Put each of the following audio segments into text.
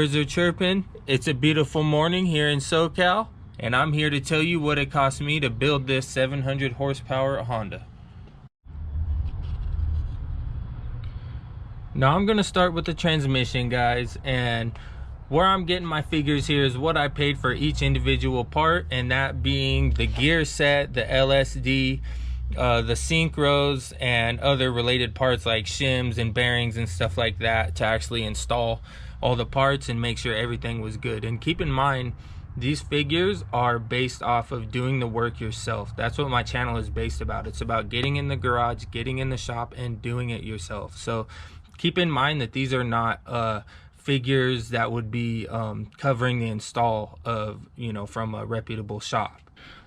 Birds are chirping. It's a beautiful morning here in SoCal, and I'm here to tell you what it cost me to build this 700 horsepower Honda. Now I'm gonna start with the transmission, guys, and where I'm getting my figures here is what I paid for each individual part, and that being the gear set, the LSD, the synchros, and other related parts like shims and bearings and stuff like that to actually install all the parts and make sure everything was good. And keep in mind, these figures are based off of doing the work yourself. That's what my channel is based about. It's about getting in the garage, getting in the shop, and doing it yourself. So keep in mind that these are not figures that would be covering the install of, from a reputable shop.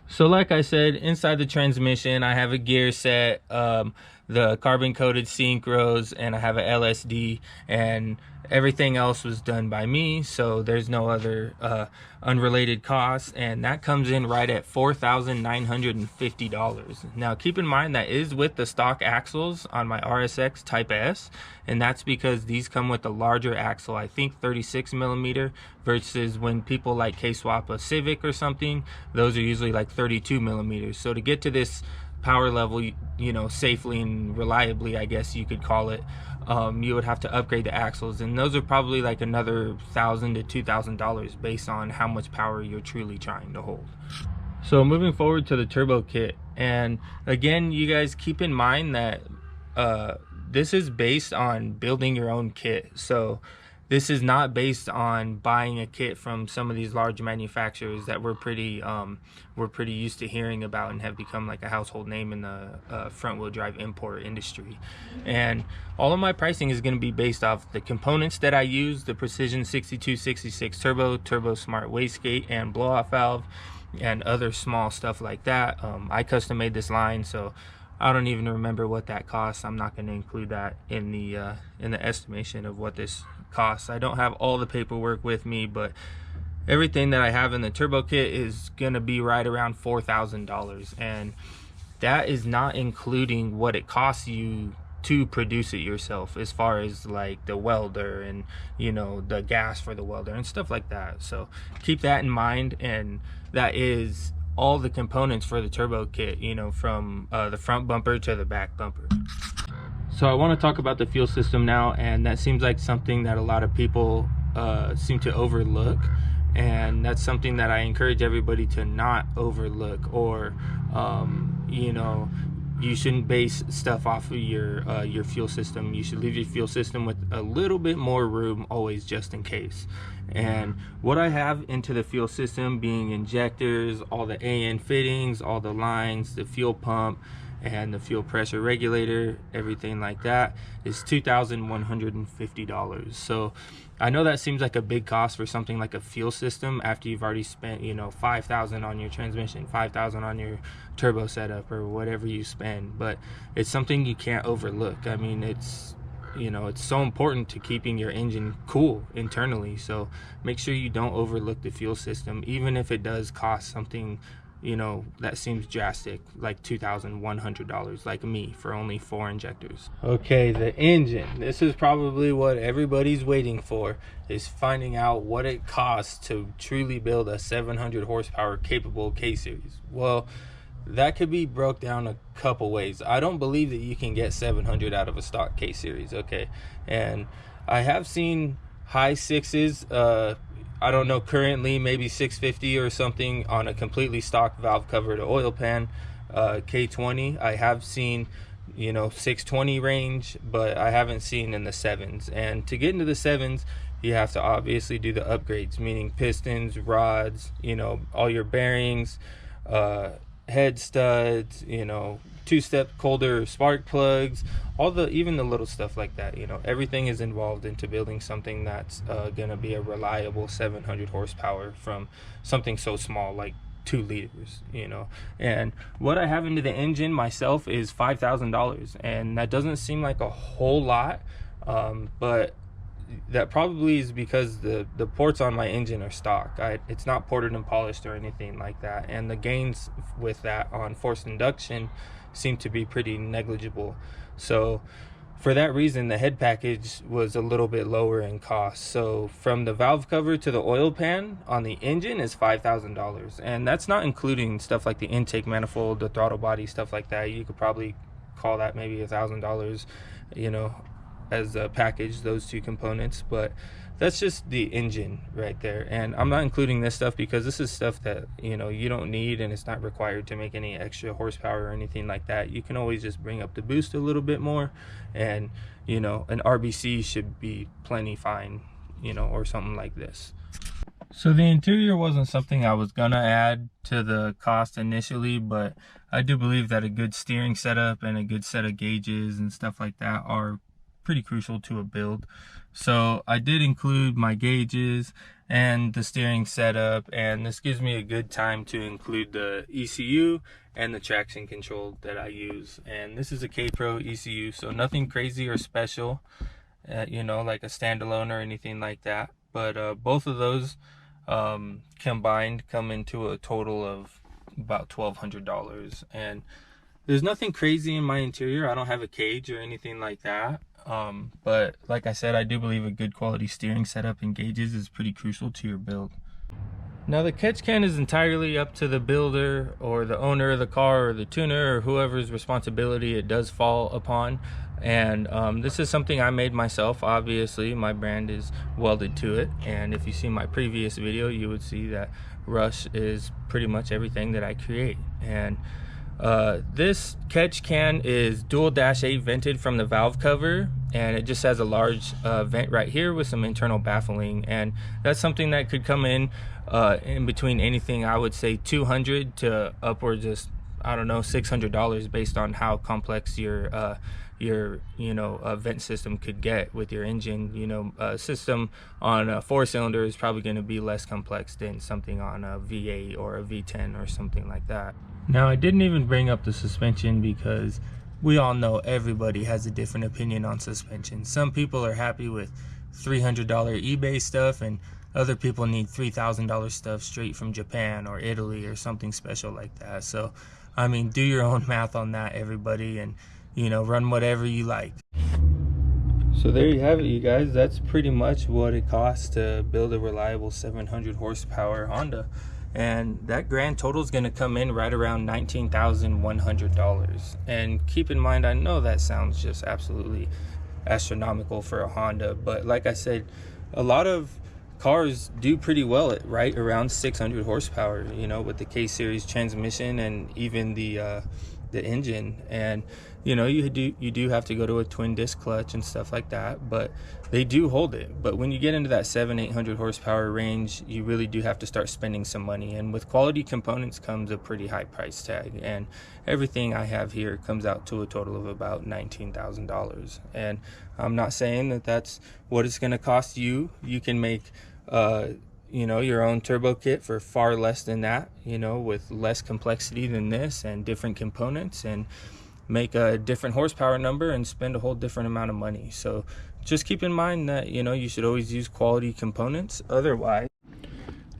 So like I said, inside the transmission I have a gear set, the carbon coated synchros, and I have a LSD, and everything else was done by me, so there's no other unrelated costs, and that comes in right at $4,950. Now keep in mind that is with the stock axles on my RSX Type S, and that's because these come with a larger axle, I think 36 millimeter, versus when people like K-swap a Civic or something, those are usually like 32 millimeters. So to get to this power level, safely and reliably, I guess you could call it, you would have to upgrade the axles, and those are probably like another $1,000 to $2,000 based on how much power you're truly trying to hold. So moving forward to the turbo kit, and again, you guys keep in mind that this is based on building your own kit. So this is not based on buying a kit from some of these large manufacturers that we're pretty used to hearing about and have become like a household name in the front wheel drive import industry. And all of my pricing is going to be based off the components that I use, the Precision 6266 Turbo Smart Wastegate and blowout valve, and other small stuff like that. I custom made this line, so I don't even remember what that costs. I'm not going to include that in the estimation of what this costs. I don't have all the paperwork with me, but everything that I have in the turbo kit is going to be right around $4,000, and that is not including what it costs you to produce it yourself, as far as like the welder and the gas for the welder and stuff like that. So keep that in mind, and that is all the components for the turbo kit, from the front bumper to the back bumper. So I want to talk about the fuel system now, and that seems like something that a lot of people seem to overlook, and that's something that I encourage everybody to not overlook, or you shouldn't base stuff off of your fuel system. You should leave your fuel system with a little bit more room always, just in case. And what I have into the fuel system, being injectors, all the AN fittings, all the lines, the fuel pump, and the fuel pressure regulator, everything like that, is $2,150. So I know that seems like a big cost for something like a fuel system after you've already spent $5,000 on your transmission, $5,000 on your turbo setup, or whatever you spend, but it's something you can't overlook. I mean, it's so important to keeping your engine cool internally, so make sure you don't overlook the fuel system, even if it does cost something that seems drastic, like $2,100, like me, for only 4 injectors. Okay, the engine. This is probably what everybody's waiting for, is finding out what it costs to truly build a 700 horsepower capable K-Series. Well, that could be broke down a couple ways. I don't believe that you can get 700 out of a stock K-Series, okay? And I have seen high sixes, I don't know, currently maybe 650 or something on a completely stock valve covered oil pan K20. I have seen 620 range, but I haven't seen in the 7s. And to get into the 7s, you have to obviously do the upgrades, meaning pistons, rods, all your bearings, head studs, two-step Colder spark plugs, even the little stuff like that. Everything is involved into building something that's gonna be a reliable 700 horsepower from something so small like 2 liters. And what I have into the engine myself is $5,000, and that doesn't seem like a whole lot, but that probably is because the ports on my engine are stock. It's not ported and polished or anything like that, and the gains with that on forced induction seem to be pretty negligible. So for that reason, the head package was a little bit lower in cost. So from the valve cover to the oil pan on the engine is $5,000, and that's not including stuff like the intake manifold, the throttle body, stuff like that. You could probably call that maybe $1,000, you know, as a package, those two components. But that's just the engine right there, and I'm not including this stuff because this is stuff that, you know, you don't need, and it's not required to make any extra horsepower or anything like that. You can always just bring up the boost a little bit more, and, you know, an RBC should be plenty fine, you know, or something like this. So the interior wasn't something I was gonna add to the cost initially, but I do believe that a good steering setup and a good set of gauges and stuff like that are pretty crucial to a build. So I did include my gauges and the steering setup, and this gives me a good time to include the ECU and the traction control that I use. And this is a K-Pro ECU, so nothing crazy or special, you know, like a standalone or anything like that. But both of those combined come into a total of about $1,200, and there's nothing crazy in my interior. I don't have a cage or anything like that, but like I said, I do believe a good quality steering setup and gauges is pretty crucial to your build. Now the catch can is entirely up to the builder or the owner of the car or the tuner or whoever's responsibility it does fall upon. And this is something I made myself. Obviously my brand is welded to it, and if you see my previous video you would see that Rush is pretty much everything that I create. And this catch can is dual -8 vented from the valve cover, and it just has a large vent right here with some internal baffling, and that's something that could come in between anything, I would say $200 to upwards of, I don't know, $600 based on how complex your vent system could get with your engine. You know, system on a 4-cylinder is probably going to be less complex than something on a V8 or a V10 or something like that. Now I didn't even bring up the suspension because we all know everybody has a different opinion on suspension. Some people are happy with $300 eBay stuff, and other people need $3,000 stuff straight from Japan or Italy or something special like that. So I mean, do your own math on that, everybody, and, you know, run whatever you like. So there you have it, you guys. That's pretty much what it costs to build a reliable 700 horsepower Honda, and that grand total is going to come in right around $19,100. And keep in mind, I know that sounds just absolutely astronomical for a Honda, but like I said, a lot of cars do pretty well at right around 600 horsepower, you know, with the K-Series transmission and even the engine. And, you know, you do have to go to a twin disc clutch and stuff like that, but they do hold it. But when you get into that 700-800 horsepower range, you really do have to start spending some money, and with quality components comes a pretty high price tag, and everything I have here comes out to a total of about $19,000. And I'm not saying that that's what it's going to cost you. You can make you know, your own turbo kit for far less than that, you know, with less complexity than this and different components, and make a different horsepower number and spend a whole different amount of money. So just keep in mind that, you know, you should always use quality components. Otherwise,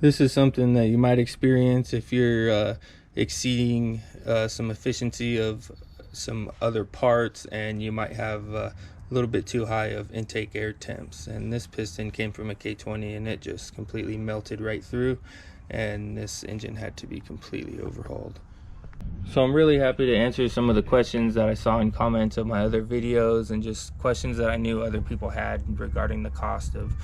this is something that you might experience if you're exceeding some efficiency of some other parts, and you might have a little bit too high of intake air temps. And this piston came from a K20 and it just completely melted right through, and this engine had to be completely overhauled. So I'm really happy to answer some of the questions that I saw in comments of my other videos, and just questions that I knew other people had regarding the cost of,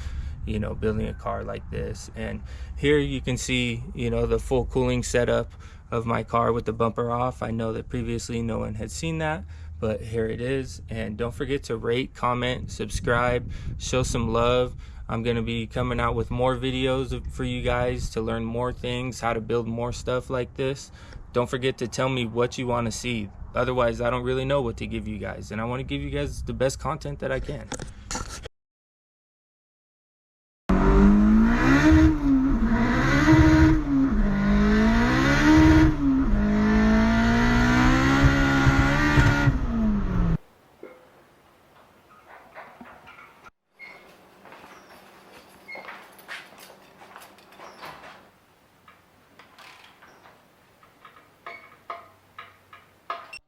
you know, building a car like this. And here you can see, you know, the full cooling setup of my car with the bumper off. I know that previously no one had seen that, but here it is. And don't forget to rate, comment, subscribe, show some love. I'm going to be coming out with more videos for you guys to learn more things, how to build more stuff like this. Don't forget to tell me what you want to see. Otherwise, I don't really know what to give you guys, and I want to give you guys the best content that I can.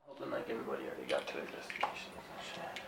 Hoping like everybody already got to their destinations and shit.